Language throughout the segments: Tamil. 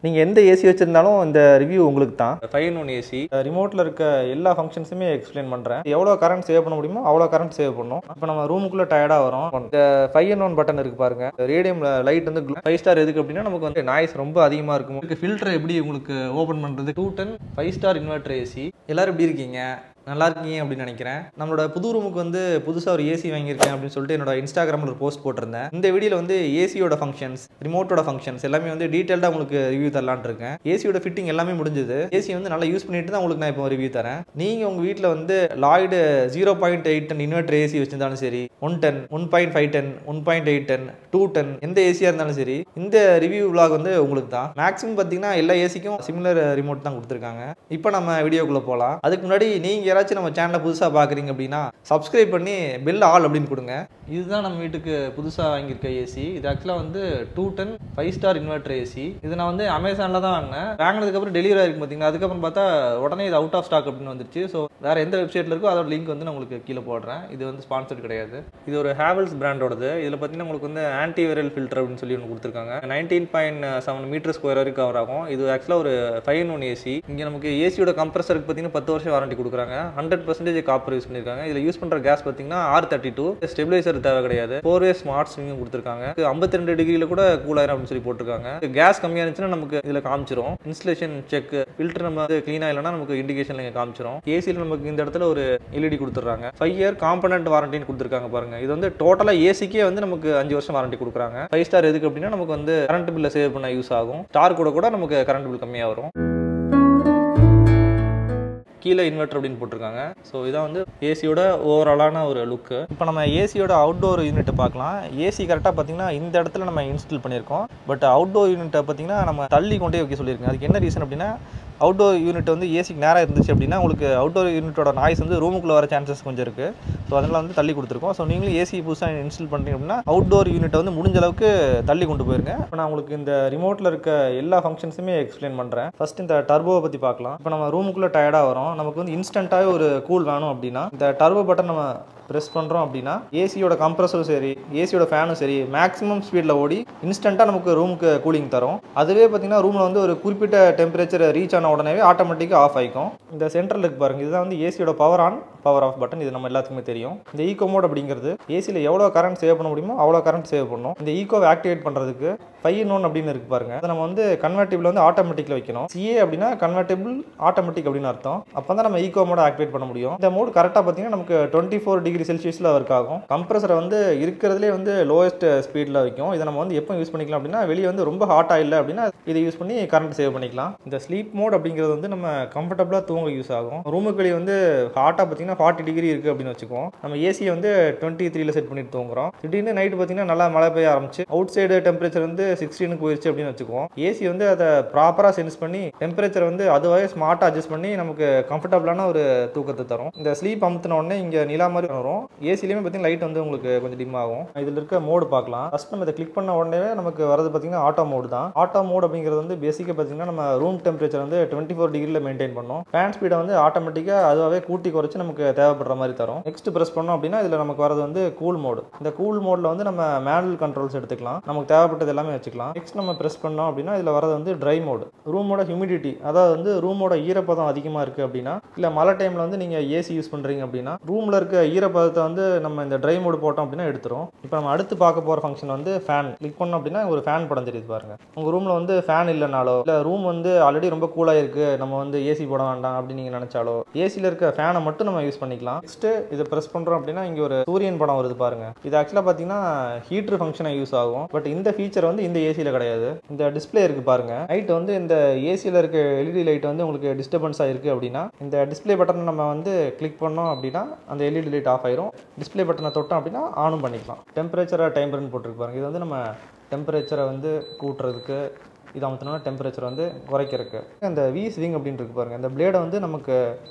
நீங்கள் எந்த ஏசி வச்சுருந்தாலும் இந்த ரிவ்யூ உங்களுக்கு தான். 5-in-1 ஏசி ரிமோட்டில் இருக்க எல்லா ஃபங்க்ஷன்ஸுமே எக்ஸ்பிளைன் பண்ணுறேன். எவ்வளோ கரண்ட் சேவ் பண்ண முடியுமோ அவ்வளோ கரண்ட் சேவ் பண்ணும். இப்போ நம்ம ரூமுக்குள்ளே டயர்டாக வரும். இந்த 5-in-1 பட்டன் இருக்குது பாருங்க. ரேடியம் லைட் வந்து 5 ஸ்டார் எதுக்கு அப்படின்னா நமக்கு வந்து நாய்ஸ் ரொம்ப அதிகமாக இருக்கும். இதுக்கு ஃபில்டர் எப்படி உங்களுக்கு ஓப்பன் பண்ணுறது. 210 5 ஸ்டார் இன்வெர்டர் ஏசி. எல்லோரும் எப்படி இருக்கீங்க? நல்லா இருக்கீங்க அப்படின்னு நினைக்கிறேன். நம்மளோட புது ரூமுக்கு வந்து புதுசாக ஒரு ஏசி வாங்கியிருக்கேன் அப்படின்னு சொல்லிட்டு என்னோட இன்ஸ்டாகிராமில் ஒரு போஸ்ட் போட்டிருந்தேன். இந்த வீடியோவில் வந்து ஏசியோட ஃபங்க்ஷன்ஸ், ரிமோட்டோட ஃபங்க்ஷன்ஸ் எல்லாமே வந்து டீட்டெயில்டாக உங்களுக்கு ரிவ்யூ தரலான்னு இருக்கேன். ஏசியோட ஃபிட்டிங் எல்லாமே முடிஞ்சது. ஏசி வந்து நல்லா யூஸ் பண்ணிட்டு தான் உங்களுக்கு நான் இப்போ ரிவ்யூ தரேன். நீங்கள் உங்கள் வீட்டில் வந்து லாய்டு 0.8 இன்வெர்டர் ஏசி வச்சிருந்தாலும் சரி, 110, 1.510, 1.810, 210 எந்த ஏசியாக இருந்தாலும் சரி, இந்த ரிவ்யூ விலாக் வந்து உங்களுக்கு தான். மேக்ஸிமம் பார்த்தீங்கன்னா எல்லா ஏசிக்கும் சிமிலர் ரிமோட் தான் கொடுத்துருக்காங்க. இப்போ நம்ம வீடியோக்குள்ளே போகலாம். அதுக்கு முன்னாடி நீங்கள் யாராச்சும் நம்ம சேனலை புதுசாக பார்க்குறீங்க அப்படின்னா சப்ஸ்கிரைப் பண்ணி பெல் ஆல் அப்படின்னு கொடுங்க. இதுதான் நம்ம வீட்டுக்கு புதுசாக வாங்கியிருக்க ஏசி. இது ஆக்சுவலாக வந்து 210 5 ஸ்டார் இன்வெர்டர் ஏசி. இது நான் வந்து அமேசானில் தான் வாங்கினேன். வாங்கினதுக்கப்புறம் டெலிவரி ஆகிருக்கு பார்த்தீங்கன்னா. அதுக்கப்புறம் பார்த்தா உடனே இது அவுட் ஆஃப் ஸ்டாக் அப்படின்னு வந்துருச்சு. ஸோ வேறு எந்த வெப்சைட்டில் இருக்கோ அதோட லிங்க் வந்து நான் உங்களுக்கு கீழே போடுறேன். இது வந்து ஸ்பான்சர் கிடையாது. இது ஒரு ஹேவல்ஸ் பிராண்டோடது. இதில் பார்த்தீங்கன்னா உங்களுக்கு வந்து ஆன்டி வைரல் ஃபில்டர் அப்படின்னு சொல்லி ஒன்று கொடுத்துருக்காங்க. 19.7 மீட்டர் ஸ்கொயர் வரைக்கும் கவர் ஆகும். இது ஆக்சுவலாக ஒரு 5-in-1 ஏசி. இங்கே நமக்கு ஏசியோட கம்ப்ரஸருக்கு பார்த்தீங்கன்னா 10 வருஷம் வாரண்டி கொடுக்குறாங்க. 100% காப்பர் யூஸ் பண்ணியிருக்காங்க. இதில் யூஸ் பண்ணுற கேஸ் பார்த்தீங்கன்னா R32. ஸ்டெபிலைசர் தேவை கிடையாது. 4-way ஸ்மார்ட் ஸ்விங்கும் கொடுத்துருக்காங்க. 52 டிகிரியில் கூட கூல் ஆயிரும் அப்படின்னு சொல்லி போட்டிருக்காங்க. கேஸ் கம்மியாக இருந்துச்சுன்னா நமக்கு இதில் காமிச்சிரும். இன்ஸ்டலேஷன் செக், ஃபில்டர் நம்ம வந்து க்ளீனாக இல்லைனா நமக்கு இண்டிகேஷன்ல இங்கே காமிச்சிரும். ஏசியில் நமக்கு இந்த இடத்துல ஒரு LED கொடுத்துட்றாங்க. 5 இயர் காம்பனன்ட் வாரண்டின்னு கொடுத்துருக்காங்க பாருங்க. இது வந்து டோட்டலாக ஏசிக்கே வந்து நமக்கு 5 வருஷம் வாரண்டி கொடுக்குறாங்க. 5 ஸ்டார் எதுக்கு அப்படின்னா நமக்கு வந்து கரண்ட் பில்லை சேவ் பண்ண யூஸ் ஆகும். ஸ்டார் கூட நமக்கு கரண்ட் பில் கம்மியாக வரும். கீழே இன்வெர்டர் அப்படின்னு போட்டிருக்காங்க. ஸோ இதான் வந்து ஏசியோட ஓவராலான ஒரு லுக்கு. இப்போ நம்ம ஏசியோட அவுட்டோர் யூனிட்டை பார்க்கலாம். ஏசி கரெக்டாக பார்த்தீங்கன்னா இந்த இடத்துல நம்ம இன்ஸ்டால் பண்ணியிருக்கோம். பட் அவுட்டோர் யூனிட்டை பார்த்தீங்கன்னா நம்ம தள்ளி கொண்டே வைக்க சொல்லியிருக்கோம். அதுக்கு என்ன ரீசன் அப்படின்னா அவுட்டோர் யூனிட் வந்து ஏசிக்கு நேராக இருந்துச்சு அப்படின்னா உங்களுக்கு அவுட்டோர் யூனிட்டோட நாய்ஸ் வந்து ரூமுக்குள்ளே வர சான்சஸ் கொஞ்சம் இருக்குது. ஸோ அதனால் வந்து தள்ளி கொடுத்துருக்கோம். ஸோ நீங்களும் ஏசி புதுசாக இன்ஸ்டால் பண்ணுறீங்க அப்படின்னா அவுட்டோர் யூனிட்டை வந்து முடிஞ்ச அளவுக்கு தள்ளி கொண்டு போயிருங்க. இப்போ நான் உங்களுக்கு இந்த ரிமோட்டில் இருக்க எல்லா ஃபங்க்ஷன்ஸுமே எக்ஸ்பிளைன் பண்ணுறேன். ஃபர்ஸ்ட் இந்த டர்போவை பற்றி பார்க்கலாம். இப்போ நம்ம ரூமுக்குள்ளே டயர்டாக வரோம். நமக்கு வந்து இன்ஸ்டண்ட்டாகவே ஒரு கூல் வேணும் அப்படின்னா இந்த டர்போ பட்டன் நம்ம ப்ரெஸ் பண்ணுறோம் அப்படின்னா ஏசியோட கம்ப்ரஸரும் சரி, ஏசியோட ஃபேனும் சரி மேக்ஸிமம் ஸ்பீடில் ஓடி இன்ஸ்டண்ட்டாக நமக்கு ரூமுக்கு கூலிங் தரும். அதுவே பார்த்தீங்கன்னா ரூமில் வந்து ஒரு குறிப்பிட்ட டெம்பரேச்சர் ரீச் ஆன உடனே ஆட்டோமேட்டிக்காக ஆஃப் ஆகிக்கும். இந்த சென்டரில் இருக்கு பாருங்கள். இதுதான் வந்து ஏசியோட power on power off button. இது நம்ம எல்லாத்துக்குமே தெரியும். இந்த ஈகோ மோட் அப்படிங்கிறது ஏசியில் எவ்வளோ கரண்ட் சேவ் பண்ண முடியுமோ அவ்வளோ கரண்ட் சேவ் பண்ணும். இந்த ஈகோவை ஆக்டிவேட் பண்ணுறதுக்கு 5-in-1 அப்படின்னு இருக்கு பாருங்க. அதை நம்ம வந்து கன்வெர்ட்டிபிள் வந்து ஆட்டோமேட்டிக்கில் வைக்கணும். CA அப்படின்னா கன்வெர்ட்டிபிள் ஆட்டோமேட்டிக் அப்படின்னு அர்த்தம். அப்போ தான் நம்ம ஈகோ மோட ஆக்டிவேட் பண்ண முடியும். இந்த மோட் கரெக்டாக பார்த்தீங்கன்னா நமக்கு 24 டிகிரி செல்சியஸில் ஒர்க் ஆகும். கம்ப்ரஸரை வந்து இருக்கிறதுலே வந்து லோயஸ்ட் ஸ்பீடில் வைக்கும். இதை நம்ம வந்து எப்போ யூஸ் பண்ணிக்கலாம் அப்படின்னா வெளியே வந்து ரொம்ப ஹாட்டாக இல்லை அப்படின்னா இதை யூஸ் பண்ணி கரண்ட் சேவ் பண்ணிக்கலாம். இந்த ஸ்லீப் மோட் அப்படிங்கிறது வந்து நம்ம கம்ஃபர்டபுளாக தூங்க யூஸ் ஆகும். ரூமுக்கு வெளியே வந்து ஹாட்டாக பார்த்தீங்கன்னா 40 டிகிரி இருக்குது அப்படின்னு வச்சுக்குவோம். நம்ம ஏசியை வந்து 23ல் செட் பண்ணிட்டு தூங்குறோம். திடீர்னு நைட்டு பார்த்தீங்கன்னா நல்லா மழை பெய்ய ஆரம்பிச்சு அவுட் சைடு டெம்பரேச்சர் வந்து 16 போயிடுச்சு அப்படின்னு வச்சுக்குவோம். ஏசி வந்து அதை ப்ராப்பராக சென்ஸ் பண்ணி டெம்பரேச்சர் வந்து அதுவாகவே ஸ்மார்ட்டாக அட்ஜஸ்ட் பண்ணி நமக்கு கம்ஃபர்டபுளான ஒரு தூக்கத்தை தரும். இந்த ஸ்லீப் அமுத்தின உடனே இங்கே நிலா மாதிரி வரும். ஏசிலையுமே பார்த்தீங்கன்னா லைட் வந்து உங்களுக்கு கொஞ்சம் டிம் ஆகும். இதில் இருக்க மோடு பார்க்கலாம். ஃபர்ஸ்ட் நம்ம இதை கிளிக் பண்ண உடனே நமக்கு வரது பார்த்தீங்கன்னா ஆட்டோ மோடு தான். ஆட்டோ மோட் அப்படிங்கிறது வந்து பேசிக்காக பார்த்தீங்கன்னா நம்ம ரூம் டெம்பரேச்சர் வந்து 24 டிகிரியில் மெயின்டைன் பண்ணும். ஃபேன் ஸ்பீடை வந்து ஆட்டோமேட்டிக்காக அதுவாகவே கூட்டி குறைச்சி நமக்கு தேவைப்படுற மாதிரி தரும். நெக்ஸ்ட் ப்ரெஸ் பண்ணோம் அப்படின்னா இதில் நமக்கு வரது வந்து கூல் மோடு. இந்த கூல் மோடில் வந்து நம்ம மேனுவல் கண்ட்ரோல்ஸ் எடுத்துக்கலாம். நமக்கு தேவைப்பட்டது எல்லாமே வச்சுக்கலாம். நெக்ஸ்ட் நம்ம ப்ரெஸ் பண்ணோம் அப்படின்னா இதில் வரது வந்து ட்ரை மோடு. ரூமோட ஹியூமிடிட்டி, அதாவது வந்து ரூமோட ஈரப்பதம் அதிகமாக இருக்குது அப்படின்னா இல்லை மழை டைமில் வந்து நீங்கள் ஏசி யூஸ் பண்ணுறீங்க அப்படின்னா ரூமில் இருக்க ஈரப்பதத்தை வந்து நம்ம இந்த ட்ரை மோடு போட்டோம் அப்படின்னா எடுத்துரும். இப்போ நம்ம அடுத்து பார்க்க போகிற ஃபங்க்ஷன் வந்து ஃபேன். கிளிக் பண்ணோம் அப்படின்னா ஒரு ஃபேன் படம் தெரியுது பாருங்க. உங்கள் ரூமில் வந்து ஃபேன் இல்லைனாலோ இல்லை ரூம் வந்து ஆல்ரெடி ரொம்ப கூலாக இருக்குது நம்ம வந்து ஏசி போட வேண்டாம் அப்படின்னு நீங்கள் நினச்சாலோ ஏசியில் இருக்க ஃபேனை மட்டும் நம்ம யூஸ் பண்ணிக்கலாம். நெக்ஸ்ட் இதை ப்ரெஸ் பண்ணுறோம் அப்படின்னா இங்கே ஒரு சூரியன் படம் வருது பாருங்க. இது ஆக்சுவலாக பார்த்தீங்கன்னா ஹீட்டர் ஃபங்க்ஷனை யூஸ் ஆகும். பட் இந்த ஃபீச்சர் வந்து இந்த ஏசியில் கிடையாது. இந்த டிஸ்பிளே இருக்குது பாருங்க. நைட் வந்து இந்த ஏசியில் இருக்க LED லைட் வந்து உங்களுக்கு டிஸ்டர்பன்ஸ் ஆகிருக்கு அப்படின்னா இந்த டிஸ்பிளே பட்டனை நம்ம வந்து கிளிக் பண்ணோம் அப்படின்னா அந்த LED லைட் ஆஃப் ஆயிரும். டிஸ்பிளே பட்டனை தொட்டோம் அப்படின்னா ஆனும் பண்ணிக்கலாம். டெம்பரேச்சரை டைமர்னு போட்டிருக்கு பாருங்க. இது வந்து நம்ம டெம்பரேச்சரை வந்து கூட்டுறதுக்கு, இது அமுத்தினா டெம்பரேச்சர் வந்து குறைக்கிறதுக்கு. இந்த வி ஸ்விங் அப்படின்னு இருக்கு பாருங்க. இந்த பிளேடை வந்து நமக்கு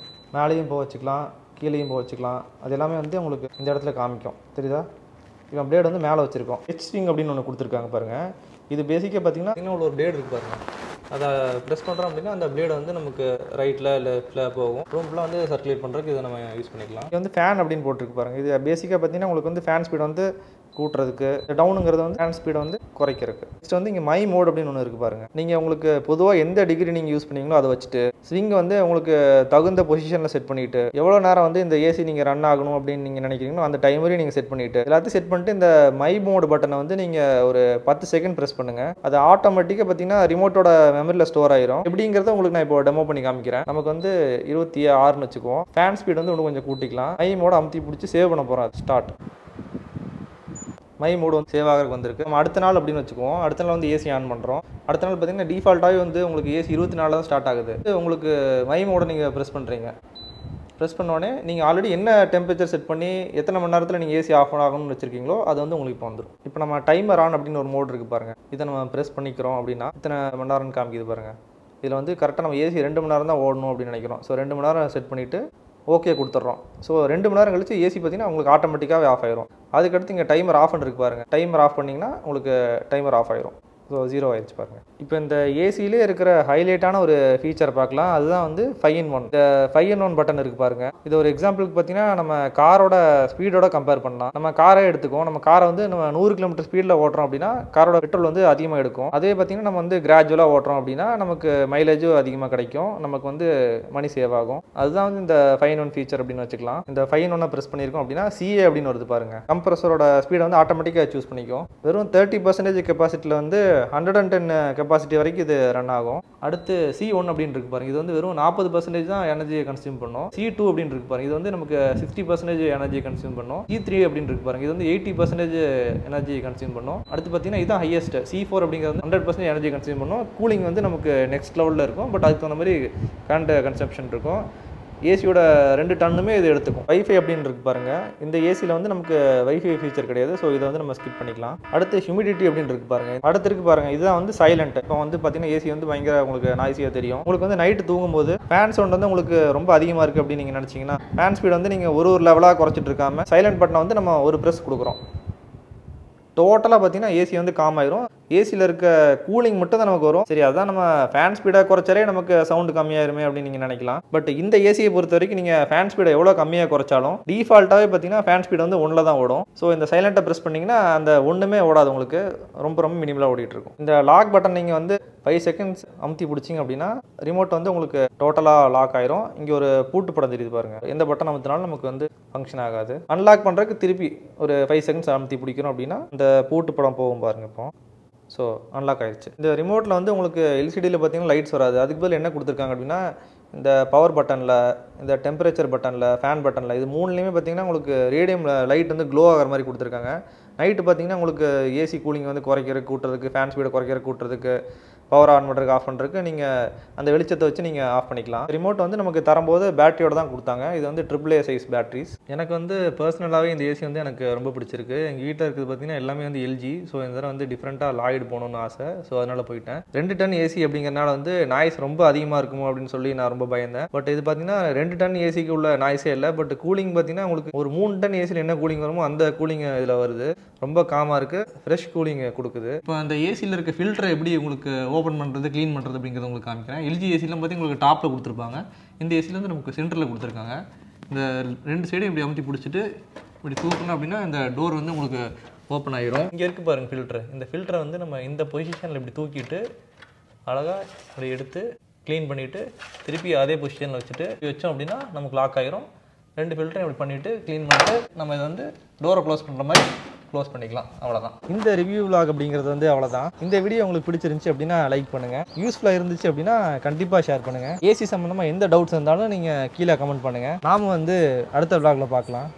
மேலேயும் போக வச்சுக்கலாம், கீழேயும் போக வச்சுக்கலாம். அது எல்லாமே வந்து உங்களுக்கு இந்த இடத்துல காமிக்கும். தெரியுதா? இப்போ பிளேடு வந்து மேலே வச்சிருக்கோம். ஹெச் ஸ்விங் அப்படின்னு ஒன்று கொடுத்துருக்காங்க பாருங்க. இது பேசிக்காக பார்த்தீங்கன்னா ஒரு பிளேடு இருக்கு பாருங்க. அதை ப்ரெஸ் பண்ணுறோம் அப்படின்னா அந்த பிளேடு வந்து நமக்கு ரைட்டில் லெஃப்ட்டில் போகும். ரூம் ஃபுல்லாக வந்து சர்க்குலேட் பண்ணுறதுக்கு இதை நம்ம யூஸ் பண்ணிக்கலாம். இது வந்து ஃபேன் அப்படின்னு போட்டுருக்கு பாருங்கள். இது பேசிக்காக பார்த்தீங்கன்னா உங்களுக்கு வந்து ஃபேன் ஸ்பீட் வந்து கூட்டுறதுக்கு, டவுனுங்கிறது வந்து ஃபேன் ஸ்பீடை வந்து குறைக்கிறதுக்கு. நெக்ஸ்ட் வந்து இங்கே மை மோட் அப்படின்னு ஒன்று இருக்குது பாருங்கள். நீங்கள் உங்களுக்கு பொதுவாக எந்த டிகிரி நீங்கள் யூஸ் பண்ணீங்களோ அதை வச்சுட்டு ஸ்விங் வந்து உங்களுக்கு தகுந்த பொசிஷனில் செட் பண்ணிவிட்டு எவ்வளோ நேரம் வந்து இந்த ஏசி நீங்கள் ரன் ஆகணும் அப்படின்னு நீங்கள் நினைக்கிறீங்களோ அந்த டைம் வரையும் நீங்கள் செட் பண்ணிவிட்டு எல்லாத்தையும் செட் பண்ணிட்டு இந்த மை மோட் பட்டனை வந்து நீங்கள் ஒரு 10 செகண்ட் ப்ரெஸ் பண்ணுங்கள். அது ஆட்டோமேட்டிக்காக பார்த்தீங்கன்னா ரிமோட்டோட மெமரியில் ஸ்டோர் ஆயிரும். எப்படிங்கிறத உங்களுக்கு நான் இப்போ டெமோ பண்ணி காமிக்கிறேன். நமக்கு வந்து 26ன்னு வச்சுக்குவோம். ஃபேன் ஸ்பீட் வந்து இன்னும் கொஞ்சம் கூட்டிக்கலாம். மை மோட அமுத்தி பிடிச்சி சேவ் பண்ண போகிறோம். ஸ்டார்ட். மை மோடு வந்து சேவ் ஆகிறதுக்கு வந்திருக்கு. நம்ம அடுத்த நாள் அப்படின்னு வச்சுக்குவோம். அடுத்த நாள் வந்து ஏசி ஆன் பண்ணுறோம். அடுத்த நாள் பார்த்தீங்கன்னா டிஃபால்ட்டாகவே வந்து உங்களுக்கு ஏசி 24 தான் ஸ்டார்ட் ஆகுது. உங்களுக்கு மை மோடை நீங்கள் ப்ரெஸ் பண்ணுறீங்க. ப்ரெஸ் பண்ணோடனே நீங்கள் ஆல்ரெடி என்ன டெம்பரேச்சர் செட் பண்ணி எத்தனை மணி நேரத்தில் நீங்கள் ஏசி ஆஃப் ஆகணும்னு வச்சுருக்கீங்களோ அது வந்து உங்களுக்கு இப்போ வந்துடும். இப்போ நம்ம டைமர் ஆன் அப்படின்னு ஒரு மோட் இருக்குது பாருங்கள். இதை நம்ம ப்ரெஸ் பண்ணிக்கிறோம் அப்படின்னா இத்தனை மணி நேரம்னு காமிக்குது பாருங்கள். இதில் வந்து கரெக்டாக நம்ம ஏசி 2 மணி நேரம் தான் ஓடணும் அப்படின்னு நினைக்கிறோம். ஸோ 2 மணி நேரம் செட் பண்ணிவிட்டு ஓகே கொடுத்துட்றோம். ஸோ 2 மணி நேரம் கழிச்சு ஏசி பார்த்தீங்கன்னா உங்களுக்கு ஆட்டோமேட்டிக்காகவே ஆஃப் ஆயிரும். அதுக்கடுத்து இங்கே டைமர் ஆஃப் இருக்கு பாருங்கள். டைமர் ஆஃப் பண்ணிங்கன்னா உங்களுக்கு டைமர் ஆஃப் ஆயிரும். ஸோ 0 ஆயிடுச்சு பாருங்கள். இப்போ இந்த ஏசியிலே இருக்கிற ஹைலைட்டான ஒரு ஃபீச்சர் பார்க்கலாம். அதுதான் வந்து 5-in-1. இந்த 5-in-1 பட்டன் இருக்குது பாருங்கள். இது ஒரு எக்ஸாம்பிளுக்கு பார்த்தீங்கன்னா நம்ம காரோட ஸ்பீடோட கம்பேர் பண்ணலாம். நம்ம காரை எடுத்துக்கோம். நம்ம காரை வந்து நம்ம 100 km ஸ்பீடில் ஓட்டுறோம் அப்படின்னா காரோட பெட்ரோல் வந்து அதிகமாக எடுக்கும். அதே பார்த்தீங்கன்னா நம்ம வந்து கிராஜுவலாக ஓட்டுறோம் அப்படின்னா நமக்கு மைலேஜும் அதிகமாக கிடைக்கும். நமக்கு வந்து மணி சேவ் ஆகும். அதுதான் வந்து இந்த 5-in-1 ஃபீச்சர் அப்படின்னு வச்சுக்கலாம். இந்த 5-in-1 ப்ரெஸ் பண்ணியிருக்கோம் அப்படின்னா CA அப்படின்னு வருது பாருங்கள். கம்ப்ரஸரோட ஸ்பீடை வந்து ஆட்டோமேட்டிக்காக சூஸ் பண்ணிக்கும். வெறும் 30% கெப்பாசிட்டியில் வந்து 110 கெப்பாசிட்டி வரைக்கும் இது ரன் ஆகும். அடுத்து C1 அப்படின்னு இருக்கு பாருங்க. இது வந்து வெறும் 40% தான் எனர்ஜியை கன்சியூம் பண்ணும். C2 அப்படின்னு இருக்கு பாருங்க. இது வந்து நமக்கு 60% எனர்ஜியை கன்சியூம் பண்ணும். C3 அப்படின்னு இருக்கு பாருங்க. இது வந்து 80% எனர்ஜியை கன்சியூம் பண்ணும். அடுத்து பார்த்தீங்கன்னா இதுதான் ஹையஸ்ட். C4 அப்படிங்கிறது 100% எனர்ஜி கன்சியூம் பண்ணும். கூலிங் வந்து நமக்கு நெக்ஸ்ட் லெவலில் இருக்கும். பட் அதுக்கு தகுந்த மாதிரி கரண்ட் கன்சப்ஷன் இருக்கும். ஏசியோட 2 டன்னுமே இது எடுத்துக்கும். வைஃபை அப்படின்னு இருக்கு பாருங்கள். இந்த ஏசியில் வந்து நமக்கு வைஃபை ஃபீச்சர் கிடையாது. ஸோ இதை வந்து நம்ம ஸ்கிப் பண்ணிக்கலாம். அடுத்து ஹியூமிடிட்டி அப்படின்னு இருக்கு பாருங்கள். அடுத்து இருக்கு பாருங்கள். இதுதான் வந்து சைலண்ட். இப்போ வந்து பார்த்தீங்கன்னா ஏசி வந்து பயங்கர உங்களுக்கு நாய்ஸியாக தெரியும். உங்களுக்கு வந்து நைட்டு தூங்கும்போது ஃபேன் சவுண்ட் வந்து உங்களுக்கு ரொம்ப அதிகமாக இருக்குது அப்படின்னு நீங்கள் நினச்சிங்கன்னா ஃபேன் ஸ்பீட் வந்து நீங்கள் ஒரு லெவலாக குறைச்சிட்டு இருக்காமல் சைலண்ட் பட்டனை வந்து நம்ம ஒரு ப்ரெஸ் கொடுக்குறோம். டோட்டலாக பார்த்தீங்கன்னா ஏசி வந்து காம் ஆயிரும். ஏசியில் இருக்க கூலிங் மட்டும் தான் நமக்கு வரும். சரி, அதுதான் நம்ம ஃபேன் ஸ்பீடை குறைச்சாலே நமக்கு சவுண்டு கம்மியாயிருமே அப்படின்னு நீங்கள் நினைக்கலாம். பட் இந்த ஏசியை பொறுத்த வரைக்கும் நீங்கள் ஃபேன் ஸ்பீடை எவ்வளோ கம்மியாக குறைச்சாலும் டிஃபால்ட்டாகவே பார்த்தீங்கன்னா ஃபேன் ஸ்பீட் வந்து 1ல் தான் ஓடும். ஸோ இந்த சைலண்ட்டை ப்ரெஸ் பண்ணிங்கன்னா அந்த ஒன்றுமே ஓடாது. உங்களுக்கு ரொம்ப மினிமலாக ஓடிட்டு இருக்கும். இந்த லாக் பட்டன் நீங்கள் வந்து 5 செகண்ட்ஸ் அமுத்தி பிடிச்சிங்க அப்படின்னா ரிமோட் வந்து உங்களுக்கு டோட்டலாக லாக் ஆயிரும். இங்கே ஒரு பூட்டு படம் தெரியுது பாருங்கள். எந்த பட்டன் அமுத்தினாலும் நமக்கு வந்து ஃபங்க்ஷன் ஆகாது. அன்லாக் பண்ணுறதுக்கு திருப்பி ஒரு 5 செகண்ட்ஸ் அமுத்தி பிடிக்கணும் அப்படின்னா இந்த பூட்டு படம் போகும் பாருங்கள். இப்போ ஸோ அன்லாக் ஆயிடுச்சு. இந்த ரிமோட்டில் வந்து உங்களுக்கு எல்சிடியில் பார்த்தீங்கன்னா லைட்ஸ் வராது. அதுக்கு பதில் என்ன கொடுத்துருக்காங்க அப்படின்னா இந்த பவர் பட்டனில், இந்த டெம்பரேச்சர் பட்டனில், ஃபேன் பட்டனில் இது 3லேயுமே பார்த்தீங்கன்னா உங்களுக்கு ரேடியமில் லைட் வந்து க்ளோ ஆகிற மாதிரி கொடுத்துருக்காங்க. நைட்டு பார்த்தீங்கன்னா உங்களுக்கு ஏசி கூலிங் வந்து குறைக்கிறதுக்கு கூட்டுறதுக்கு, ஃபேன் ஸ்பீடை குறைக்கிறதுக்கு கூட்டுறதுக்கு, பவர் ஆன் பண்ணுறதுக்கு ஆஃப் பண்ணுறதுக்கு நீங்கள் அந்த வெளிச்சத்தை வச்சு நீங்கள் ஆஃப் பண்ணிக்கலாம். ரிமோட் வந்து நமக்கு தரும்போது பேட்டரியோட தான் கொடுத்தாங்க. இது வந்து AAA சைஸ் பேட்டரிஸ். எனக்கு வந்து பர்சனலாகவே இந்த ஏசி வந்து எனக்கு ரொம்ப பிடிச்சிருக்கு. எங்கள் வீட்டில் இருக்கிறது பார்த்தீங்கன்னா எல்லாமே வந்து LG. ஸோ இந்த தடவை வந்து டிஃப்ரெண்ட்டாக லாய்டு போகணுன்னு ஆசை. ஸோ அதனால் போயிட்டேன். 2 டன் ஏசி அப்படிங்கிறனால வந்து நாய்ஸ் ரொம்ப அதிகமாக இருக்குமோ அப்படின்னு சொல்லி நான் ரொம்ப பயந்தேன். பட் இது பார்த்தீங்கன்னா 2 டன் ஏசிக்கு உள்ள நாய்ஸே இல்லை. பட் கூலிங் பார்த்தீங்கன்னா உங்களுக்கு ஒரு 3 டன் ஏசியில் என்ன கூலிங் வருமோ அந்த கூலிங் இதில் வருது. ரொம்ப காமாக இருக்குது. ஃப்ரெஷ் கூலிங் கொடுக்குது. இப்போ அந்த ஏசியில் இருக்க ஃபில்டரை எப்படி உங்களுக்கு ஓப்பன் பண்ணுறது, க்ளீன் பண்ணுறது அப்படிங்கிறத உங்களுக்கு காமிக்கிறேன். LG ஏசிலாம் பார்த்தீங்கன்னா உங்களுக்கு டாப்பில் கொடுத்துருப்பாங்க. இந்த ஏசியில் வந்து நமக்கு சென்டரில் கொடுத்துருக்காங்க. இந்த 2 சைடும் இப்படி அமுத்தி பிடிச்சிட்டு இப்படி தூக்கணும் அப்படின்னா இந்த டோர் வந்து உங்களுக்கு ஓப்பன் ஆகிரும். இங்கே இருக்குது பாருங்கள் ஃபில்ட்ரு. இந்த ஃபில்டரை வந்து நம்ம இந்த பொசிஷனில் இப்படி தூக்கிட்டு அழகாக அப்படி எடுத்து க்ளீன் பண்ணிவிட்டு திருப்பி அதே பொசிஷனில் வச்சுட்டு வச்சோம் அப்படின்னா நமக்கு லாக் ஆகிரும். 2 ஃபில்டரையும் இப்படி பண்ணிவிட்டு க்ளீன் பண்ணிட்டு நம்ம இதை வந்து டோரை க்ளோஸ் பண்ணுற மாதிரி க்ளோஸ் பண்ணிக்கலாம். அவ்வளோதான். இந்த ரிவ்யூ vlog அப்படிங்கிறது வந்து அவ்வளோதான். இந்த வீடியோ உங்களுக்கு பிடிச்சிருந்துச்சு அப்படின்னா லைக் பண்ணுங்கள். யூஸ்ஃபுல்லாக இருந்துச்சு அப்படின்னா கண்டிப்பாக ஷேர் பண்ணுங்கள். ஏசி சம்மந்தமாக எந்த டவுட்ஸ் இருந்தாலும் நீங்கள் கீழே கமெண்ட் பண்ணுங்கள். நாம் வந்து அடுத்த vlogல பார்க்கலாம்.